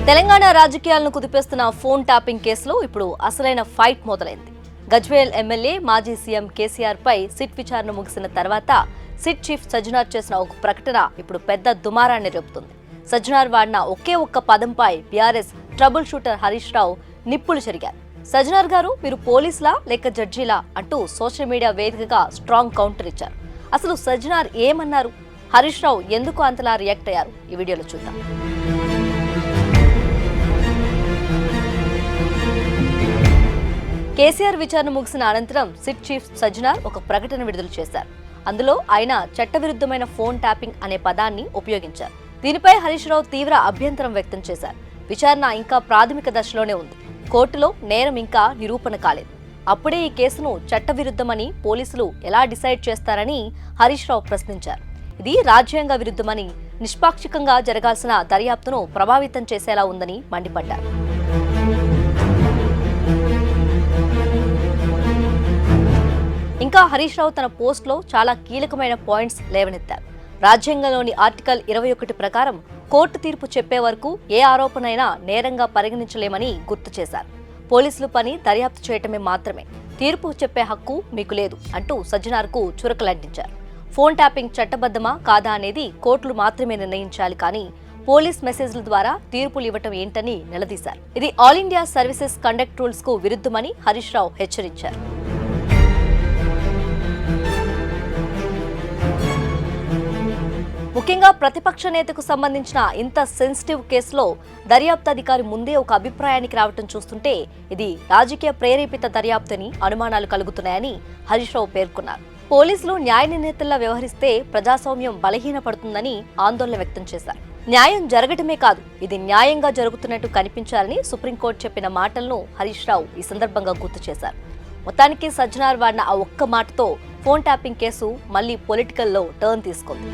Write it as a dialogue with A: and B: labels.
A: తెలంగాణ రాజకీయాలను కుదిపేస్తున్న phone tapping కేసులో ఇప్పుడు అసలైన ఫైట్ మొదలైంది. గజ్వేల్ ఎమ్మెల్యే మాజీ సీఎం కేసీఆర్ పై సిట్ విచారణ ముగిసిన తర్వాత సిట్ చీఫ్ సజ్జనార్ చేసిన ఒక ప్రకటన ఇప్పుడు పెద్ద దుమారాన్ని రేపుతుంది. సజ్జనార్ వాడిన ఒకే ఒక్క పదంపై BRS trouble shooter Harish Rao నిప్పులు చెరిగారు. సజ్జనార్ గారు, మీరు పోలీసులా లేక జడ్జీలా అంటూ సోషల్ మీడియా వేదికగా స్ట్రాంగ్ కౌంటర్ ఇచ్చారు. అసలు సజ్జనార్ ఏమన్నారు, హరీష్ రావు ఎందుకు అంతలా రియాక్ట్ అయ్యారు, ఈ వీడియోలో చూద్దాం. కేసీఆర్ విచారణ ముగిసిన అనంతరం సిట్ చీఫ్ సజ్జనార్ ఒక ప్రకటన విడుదల చేశారు. అందులో ఆయన చట్టవిరుద్ధమైన ఫోన్ ట్యాపింగ్ అనే పదాన్ని ఉపయోగించారు. దీనిపై హరీష్ రావు తీవ్ర అభ్యంతరం వ్యక్తం చేశారు. విచారణ ఇంకా ప్రాథమిక దశలోనే ఉంది. కోర్టులో నేరం ఇంకా నిరూపణ కాలేదు. అప్పుడే ఈ కేసును చట్టవిరుద్ధమని పోలీసులు ఎలా డిసైడ్ చేస్తారని హరీష్ రావు ప్రశ్నించారు. ఇది రాజ్యాంగ విరుద్ధమని, నిష్పాక్షికంగా జరగాల్సిన దర్యాప్తును ప్రభావితం చేసేలా ఉందని మండిపడ్డారు. ఇంకా హరీష్ రావు తన పోస్ట్లో చాలా కీలకమైన పాయింట్స్ లేవనెత్తారు. రాజ్యాంగంలోని ఆర్టికల్ 21 ప్రకారం కోర్టు తీర్పు చెప్పే వరకు ఏ ఆరోపణైనా నేరంగా పరిగణించలేమని గుర్తు చేశారు. పోలీసులు పని దర్యాప్తు చేయటమే మాత్రమే, తీర్పు చెప్పే హక్కు మీకు లేదు అంటూ సజ్జనార్కు చురకలంటించారు. ఫోన్ ట్యాపింగ్ చట్టబద్ధమా కాదా అనేది కోర్టులు మాత్రమే నిర్ణయించాలి, కానీ పోలీస్ మెసేజ్ల ద్వారా తీర్పులు ఇవ్వటం ఏంటని నిలదీశారు. ఇది all India services conduct rules కు విరుద్ధమని హరీష్ రావు హెచ్చరించారు. ముఖ్యంగా ప్రతిపక్ష నేతకు సంబంధించిన ఇంత సెన్సిటివ్ కేసులో దర్యాప్తు అధికారి ముందే ఒక అభిప్రాయానికి రావటం చూస్తుంటే ఇది రాజకీయ ప్రేరేపిత దర్యాప్తుని అనుమానాలు కలుగుతున్నాయని హరీష్ రావు పేర్కొన్నారు. పోలీసులు న్యాయ నిర్ణేతల్లా వ్యవహరిస్తే ప్రజాస్వామ్యం బలహీనపడుతుందని ఆందోళన వ్యక్తం చేశారు. న్యాయం జరగటమే కాదు, ఇది న్యాయంగా జరుగుతున్నట్టు కనిపించాలని సుప్రీంకోర్టు చెప్పిన మాటలను హరీష్ రావు ఈ సందర్భంగా గుర్తు చేశారు. మొత్తానికి సజ్జనార్ వాడిన ఆ ఒక్క మాటతో ఫోన్ ట్యాపింగ్ కేసు మళ్లీ పొలిటికల్లో టర్న్ తీసుకుంది.